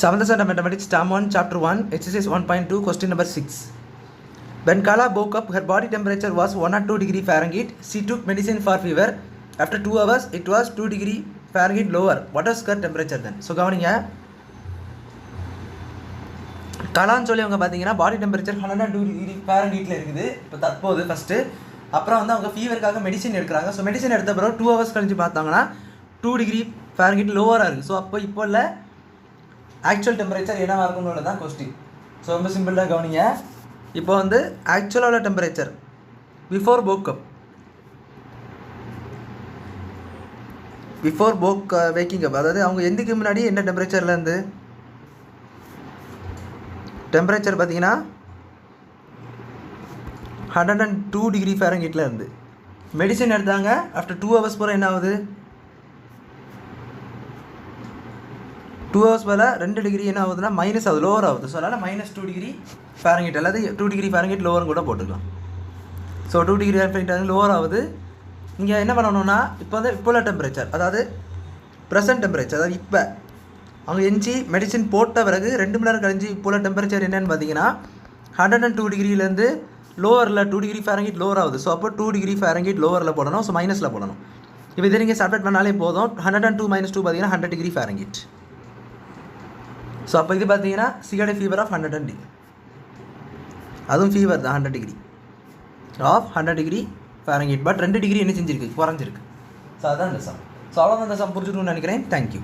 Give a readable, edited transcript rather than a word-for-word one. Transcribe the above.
7th Standard Mathematics, Term 1, Chapter 1, Exercise 1.2, Question number 6. When Kala woke up, her body temperature was 102 degree Fahrenheit. She took medicine for fever. After 2 hours, it was 2 degree Fahrenheit lower. What was her temperature then? So, கவனிங்க கலான்னு சொல்லி அவங்க பார்த்தீங்கன்னா body temperature 102 degree ஃபேரன்ஹீட்டில் இருக்குது இப்போ தற்போது first. அப்புறம் வந்து அவங்க ஃபீவருக்காக மெடிசின் எடுக்கிறாங்க. ஸோ மெடிசின் எடுத்த பிறகு 2 ஹவர்ஸ் கழிச்சு பார்த்தாங்கன்னா 2 டிகிரி ஃபேரன்ஹீட் லோவராக இருக்குது. ஸோ அப்போ இப்போ இல்லை ஆக்சுவல் டெம்பரேச்சர் என்னவாக இருக்குன்னு தான் கொஸ்டின். ஸோ ரொம்ப சிம்பிளாக கவனிங்க. இப்போ வந்து ஆக்சுவலோட டெம்பரேச்சர் பிஃபோர் வேக்கிங் அப், அதாவது அவங்க எந்துக்கு முன்னாடி என்ன டெம்பரேச்சர்லேருந்து டெம்பரேச்சர் பார்த்தீங்கன்னா 102 டிகிரி ஃபேரன்ஹீட்டில் இருந்து மெடிசன் எடுத்தாங்க. ஆஃப்டர் 2 ஹவர்ஸ் போகிற என்ன ஆகுது, 2 ஹவர்ஸ் போல் 2 டிகிரி என்ன ஆகுதுன்னா மைனஸ் ஆகுது, லோவர் ஆகுது. ஸோ அதனால் -2 டிகிரி ஃபேரன்ஹீட் அல்லது 2 டிகிரி ஃபேரன்ஹீட் லோவர்னு கூட போட்டுக்கலாம். ஸோ 2 டிகிரி ஃபேரன்ஹீட் லோவர் ஆகுது. நீங்கள் என்ன பண்ணணும்னா இப்போ வந்து இப்போ உள்ள டெம்பரேச்சர், அதாவது ப்ரெசன்ட் டெம்பரேச்சர், அதாவது இப்போ அவங்க எஞ்சி மெடிசின் போட்ட பிறகு 2 மணி நேரம் கழிஞ்சு இப்போ உள்ள டெம்பரேச்சர் என்னென்னு பார்த்தீங்கன்னா 102 டிகிரிலேருந்து லோவரில் 2 டிகிரி ஃபேரன்ஹீட் லோவர் ஆகுது. ஸோ அப்போ 2 டிகிரி ஃபேரன்ஹீட் லோவரில் போடணும். ஸோ மைனஸில் போடணும். இப்போ இதை நீங்கள் சப்ரேட் பண்ணாலே போதும். 102 - 2 பார்த்தீங்கன்னா 100 டிகிரி ஃபேரன்ஹீட். ஸோ அப்போ இது பார்த்தீங்கன்னா சிகடை ஃபீவர் ஆஃப் 100 அதுவும் ஃபீவர் தான் 100 degree of 100 degree fahrenheit. But 2 degree என்ன செஞ்சிருக்கு, குறைஞ்சிருக்கு. ஸோ அதான் இந்த சம். ஸோ அவ்வளோதான் இந்த சம் புரிஞ்சுக்கணும்னு நினைக்கிறேன். தேங்க்யூ.